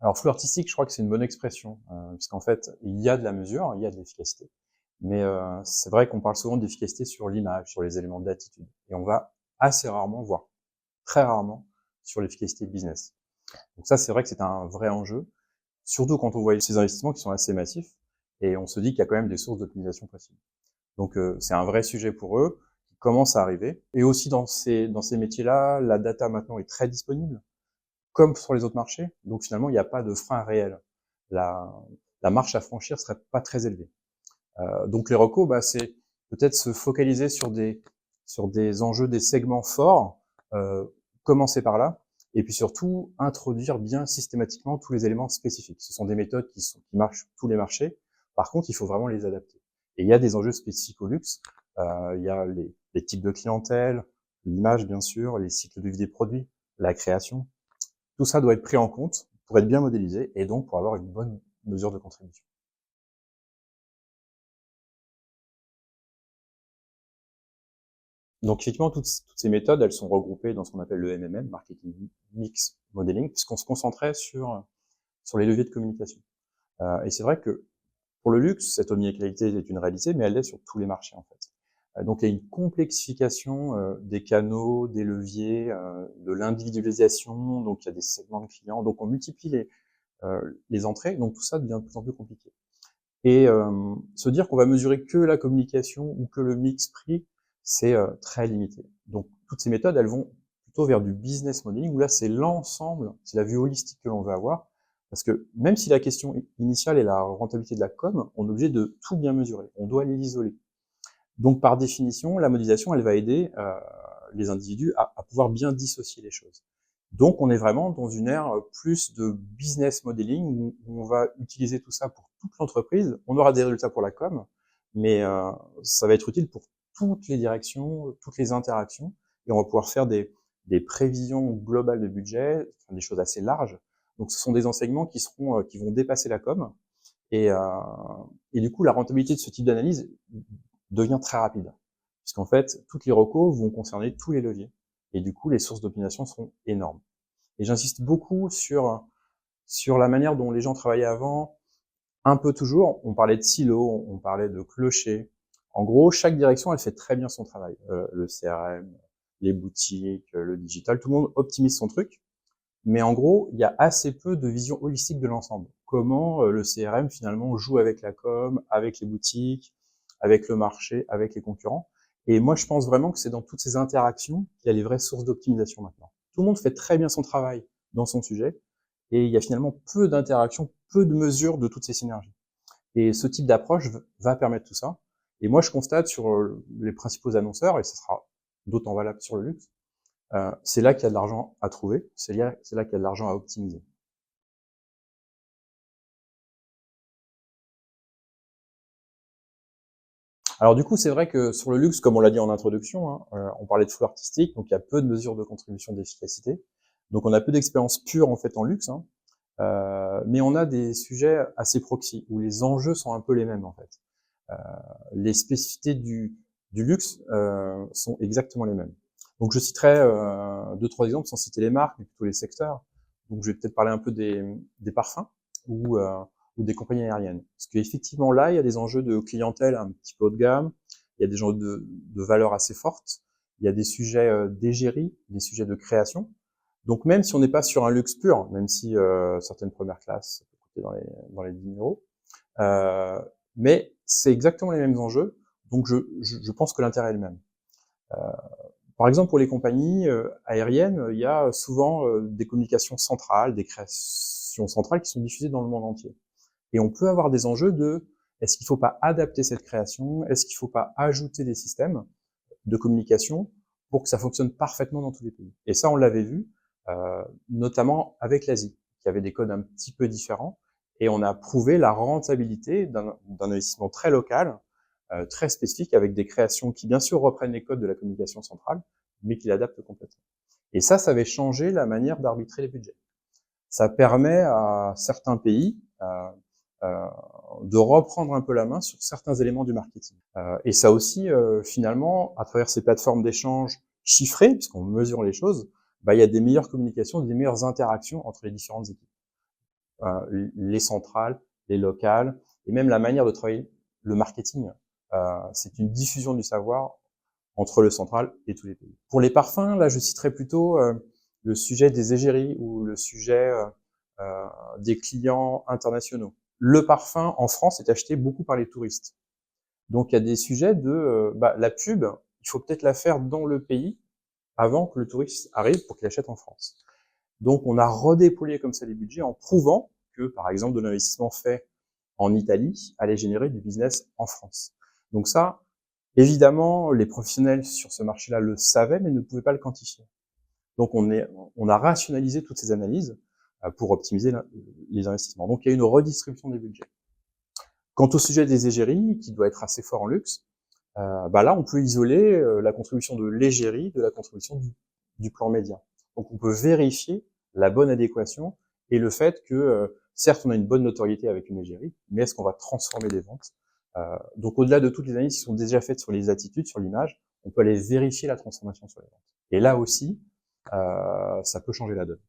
Alors flou artistique, je crois que c'est une bonne expression, puisqu'en fait, il y a de la mesure, il y a de l'efficacité. Mais c'est vrai qu'on parle souvent d'efficacité sur l'image, sur les éléments d'attitude. Et on va assez rarement, voire très rarement, sur l'efficacité business. Donc ça, c'est vrai que c'est un vrai enjeu, surtout quand on voit ces investissements qui sont assez massifs, et on se dit qu'il y a quand même des sources d'optimisation possibles. Donc c'est un vrai sujet pour eux, qui commence à arriver. Et aussi dans ces métiers-là, la data maintenant est très disponible, comme sur les autres marchés. Donc finalement, il n'y a pas de frein réel. La, la marche à franchir serait pas très élevée. Donc les recos, c'est peut-être se focaliser sur des enjeux, des segments forts, commencer par là, et puis surtout introduire bien systématiquement tous les éléments spécifiques. Ce sont des méthodes qui marchent sur tous les marchés. Par contre, il faut vraiment les adapter. Et il y a des enjeux spécifiques au luxe. Il y a les types de clientèle, l'image bien sûr, les cycles de vie des produits, la création. Tout ça doit être pris en compte pour être bien modélisé et donc pour avoir une bonne mesure de contribution. Donc effectivement, toutes ces méthodes, elles sont regroupées dans ce qu'on appelle le MMM, Marketing Mix Modeling, puisqu'on se concentrait sur les leviers de communication. Et c'est vrai que pour le luxe, cette omnicanalité est une réalité, mais elle l'est sur tous les marchés en fait. Donc il y a une complexification des canaux, des leviers, de l'individualisation, donc il y a des segments de clients, donc on multiplie les entrées, donc tout ça devient de plus en plus compliqué. Et se dire qu'on va mesurer que la communication ou que le mix prix, c'est très limité. Donc toutes ces méthodes, elles vont plutôt vers du business modeling, où là c'est l'ensemble, c'est la vue holistique que l'on veut avoir, parce que même si la question initiale est la rentabilité de la com, on est obligé de tout bien mesurer, on doit l'isoler. Donc par définition, la modélisation, elle va aider les individus à pouvoir bien dissocier les choses. Donc on est vraiment dans une ère plus de business modeling où on va utiliser tout ça pour toute l'entreprise. On aura des résultats pour la com, mais ça va être utile pour toutes les directions, toutes les interactions, et on va pouvoir faire des prévisions globales de budget, des choses assez larges. Donc ce sont des enseignements qui vont dépasser la com, et, euh, et du coup la rentabilité de ce type d'analyse devient très rapide, puisqu'en fait toutes les recos vont concerner tous les leviers, et du coup les sources d'optimisation seront énormes. Et j'insiste beaucoup sur la manière dont les gens travaillaient avant, un peu toujours. On parlait de silos, on parlait de clochers. En gros, chaque direction, elle fait très bien son travail. Le CRM, les boutiques, le digital, tout le monde optimise son truc. Mais en gros, il y a assez peu de vision holistique de l'ensemble. Comment le CRM finalement joue avec la com, avec les boutiques, avec le marché, avec les concurrents. Et moi, je pense vraiment que c'est dans toutes ces interactions qu'il y a les vraies sources d'optimisation maintenant. Tout le monde fait très bien son travail dans son sujet, et il y a finalement peu d'interactions, peu de mesures de toutes ces synergies. Et ce type d'approche va permettre tout ça. Et moi, je constate sur les principaux annonceurs, et ce sera d'autant valable sur le luxe, c'est là qu'il y a de l'argent à trouver, c'est là qu'il y a de l'argent à optimiser. Alors du coup, c'est vrai que sur le luxe, comme on l'a dit en introduction, on parlait de flou artistique, donc il y a peu de mesures de contribution d'efficacité. Donc on a peu d'expérience pure en fait en luxe, mais on a des sujets assez proxy, où les enjeux sont un peu les mêmes en fait. Les spécificités du luxe sont exactement les mêmes. Donc je citerai deux, trois exemples sans citer les marques, mais plutôt les secteurs. Donc je vais peut-être parler un peu des parfums ou des compagnies aériennes. Parce qu'effectivement là, il y a des enjeux de clientèle un petit peu haut de gamme, il y a des enjeux de valeur assez fortes, il y a des sujets d'égérie, des sujets de création. Donc même si on n'est pas sur un luxe pur, même si certaines premières classes peuvent coûter dans les 10 000 euros, euh, mais c'est exactement les mêmes enjeux, donc je pense que l'intérêt est le même. Euh, Par exemple, pour les compagnies aériennes, il y a souvent des communications centrales, des créations centrales qui sont diffusées dans le monde entier. Et on peut avoir des enjeux de est-ce qu'il ne faut pas adapter cette création, est-ce qu'il ne faut pas ajouter des systèmes de communication pour que ça fonctionne parfaitement dans tous les pays. Et ça, on l'avait vu, notamment avec l'Asie, qui avait des codes un petit peu différents, et on a prouvé la rentabilité d'un investissement très local, très spécifique, avec des créations qui, bien sûr, reprennent les codes de la communication centrale, mais qui l'adaptent complètement. Et ça avait changé la manière d'arbitrer les budgets. Ça permet à certains pays de reprendre un peu la main sur certains éléments du marketing. Et ça aussi, finalement, à travers ces plateformes d'échange chiffrées, puisqu'on mesure les choses, il y a des meilleures communications, des meilleures interactions entre les différentes équipes. les centrales, les locales, et même la manière de travailler le marketing. C'est une diffusion du savoir entre le central et tous les pays. Pour les parfums, là, je citerai plutôt le sujet des égéries ou le sujet des clients internationaux. Le parfum en France est acheté beaucoup par les touristes. Donc, il y a des sujets de la pub, il faut peut-être la faire dans le pays avant que le touriste arrive pour qu'il achète en France. Donc, on a redéployé comme ça les budgets en prouvant que, par exemple, de l'investissement fait en Italie allait générer du business en France. Donc ça, évidemment, les professionnels sur ce marché-là le savaient, mais ne pouvaient pas le quantifier. Donc, on a rationalisé toutes ces analyses pour optimiser les investissements. Donc, il y a une redistribution des budgets. Quant au sujet des égéries, qui doit être assez fort en luxe, là, on peut isoler la contribution de l'égérie de la contribution du plan média. Donc, on peut vérifier la bonne adéquation et le fait que, certes, on a une bonne notoriété avec une égérie, mais est-ce qu'on va transformer des ventes? Donc, au-delà de toutes les analyses qui sont déjà faites sur les attitudes, sur l'image, on peut aller vérifier la transformation sur les ventes. Et là aussi, ça peut changer la donne.